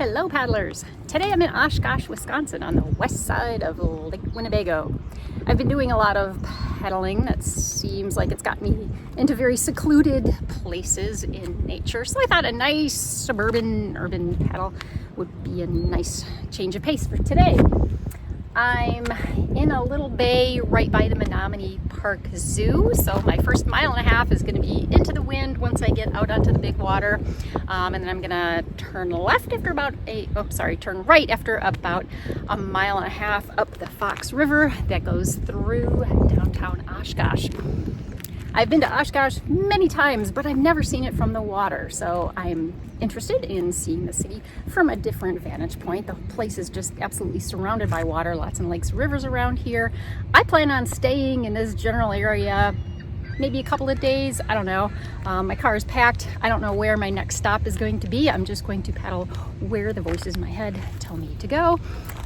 Hello paddlers! Today I'm in Oshkosh, Wisconsin on the west side of Lake Winnebago. I've been doing a lot of paddling that seems like it's got me into very secluded places in nature. So I thought a nice suburban urban paddle would be a nice change of pace for today. I'm in a little bay right by the Menominee Park Zoo. So my first mile and a half is going to be into the wind once I get out onto the big water. And then I'm going to turn left after turn right after about a mile and a half up the Fox River that goes through downtown Oshkosh. I've been to Oshkosh many times, but I've never seen it from the water. So I'm interested in seeing the city from a different vantage point. The place is just absolutely surrounded by water, lots of lakes, rivers around here. I plan on staying in this general area maybe a couple of days. I don't know. My car is packed. I don't know where my next stop is going to be. I'm just going to paddle where the voices in my head tell me to go.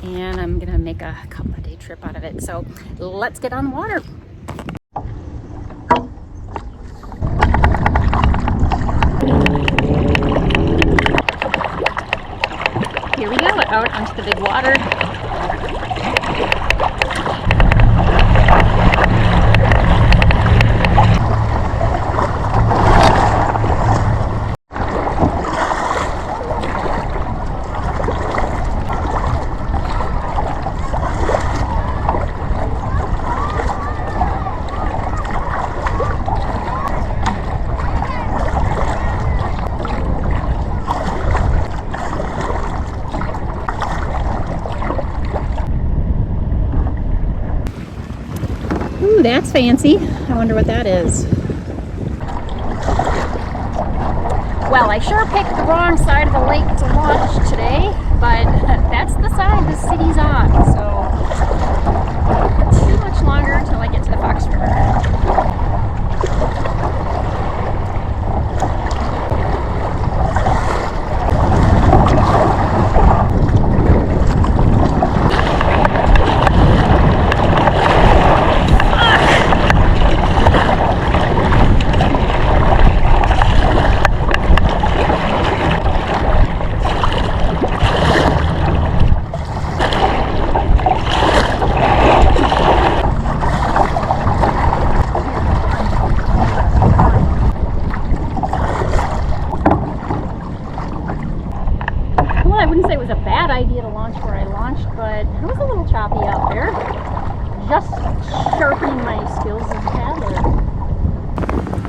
And I'm gonna make a couple of day trip out of it. So let's get on the water. Here we go, out onto the big water. Ooh, that's fancy. I wonder what that is. Well, I sure picked the wrong side of the lake to launch today, but that's the side the city's on, so too much longer until I get to the Fox River. I wouldn't say it was a bad idea to launch where I launched, but it was a little choppy out there. Just sharpening my skills as a paddler.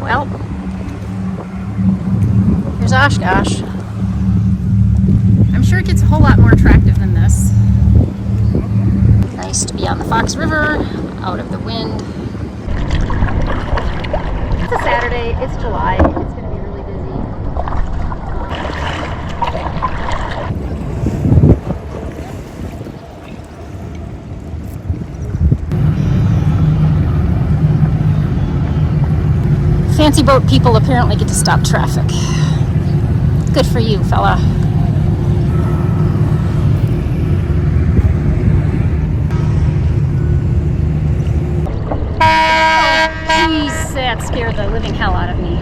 Well, here's Oshkosh. I'm sure it gets a whole lot more attractive than this. Nice to be on the Fox River, out of the wind. It's a Saturday, it's July, it's going to be really busy. Fancy boat people apparently get to stop traffic. Good for you, fella. Jeez, that scared the living hell out of me.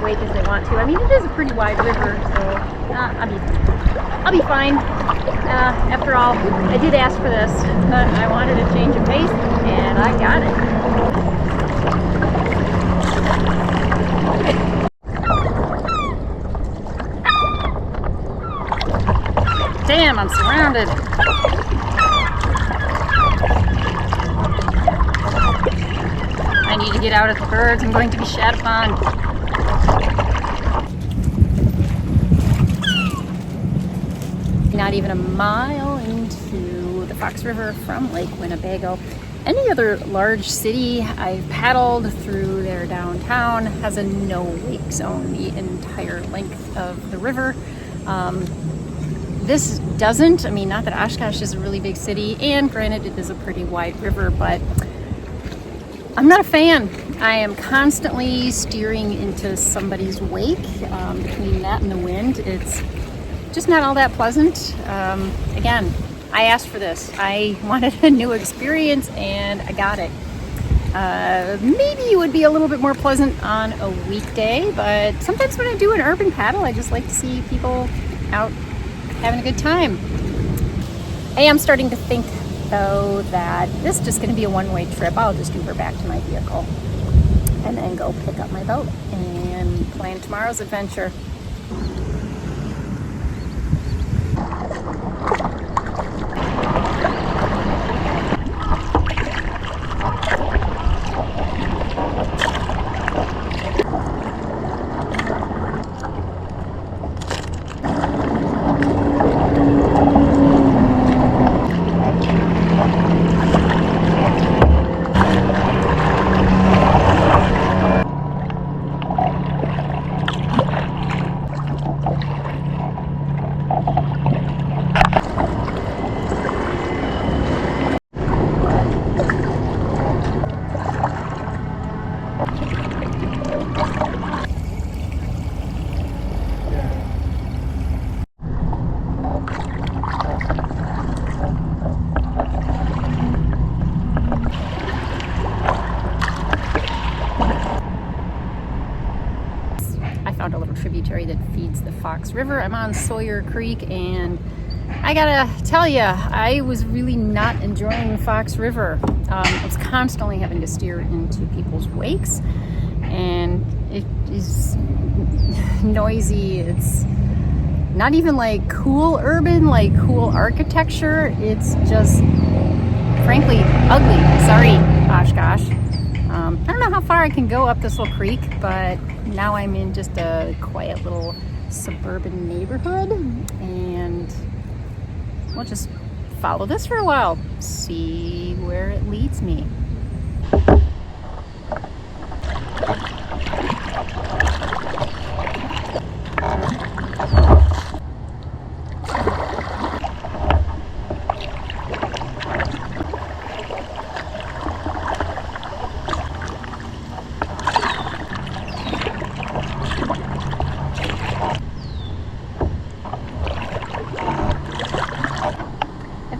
As they want to. I mean, it is a pretty wide river, so I'll be fine. After all, I did ask for this, but I wanted a change of pace, and I got it. Damn, I'm surrounded. I need to get out at the birds. I'm going to be shat upon. Not even a mile into the Fox River from Lake Winnebago. Any other large city I've paddled through their downtown has a no wake zone the entire length of the river. This doesn't. I mean, not that Oshkosh is a really big city, and granted it is a pretty wide river, but I'm not a fan. I am constantly steering into somebody's wake. Between that and the wind, it's just not all that pleasant. Again, I asked for this. I wanted a new experience and I got it. Maybe it would be a little bit more pleasant on a weekday, but sometimes when I do an urban paddle, I just like to see people out having a good time. I am starting to think, though, that this is just going to be a one-way trip. I'll just do her back to my vehicle and then go pick up my boat and plan tomorrow's adventure. A little tributary that feeds the Fox River. I'm on Sawyer Creek, and I gotta tell you, I was really not enjoying Fox River. I was constantly having to steer into people's wakes, and it is noisy. It's not even like cool urban, like cool architecture. It's just frankly ugly. Sorry, Oshkosh. I don't know how far I can go up this little creek, but now I'm in just a quiet little suburban neighborhood, and we'll just follow this for a while, see where it leads me.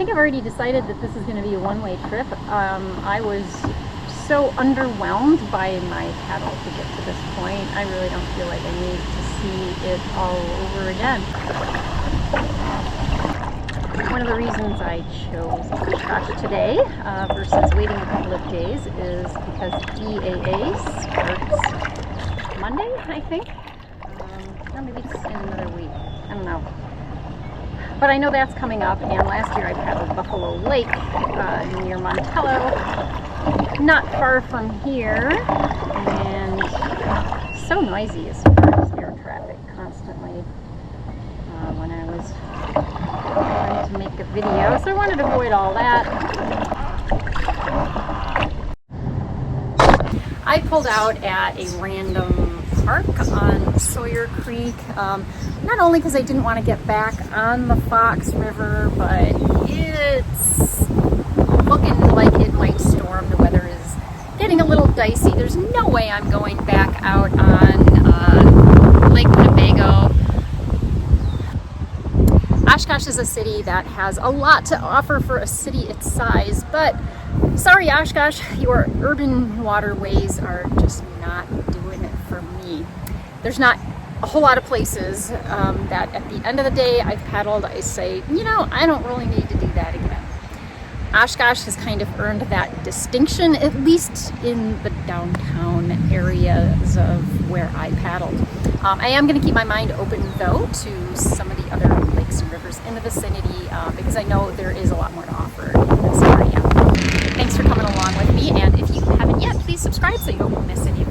I've already decided that this is going to be a one-way trip. I was so underwhelmed by my paddle to get to this point. I really don't feel like I need to see it all over again. One of the reasons I chose Oshkosh today versus waiting a couple of days is because EAA starts Monday, I think. Or maybe it's in another week. I don't know. But I know that's coming up, and last year I paddled Buffalo Lake near Montello, not far from here, and so noisy as far as air traffic constantly when I was trying to make a video, so I wanted to avoid all that. I pulled out at a random park on Sawyer Creek, not only because I didn't want to get back on the Fox River, but it's looking like it might storm. The weather is getting a little dicey. There's no way I'm going back out on Lake Winnebago. Oshkosh is a city that has a lot to offer for a city its size, but sorry Oshkosh, your urban waterways are just not doing it for me. There's not a whole lot of places that at the end of the day I've paddled, I say, you know, I don't really need to do that again. Oshkosh has kind of earned that distinction, at least in the downtown areas of where I paddled. I am going to keep my mind open, though, to some of the other lakes and rivers in the vicinity because I know there is a lot more to offer in this area. Thanks for coming along with me, and if you haven't yet, please subscribe so you don't miss any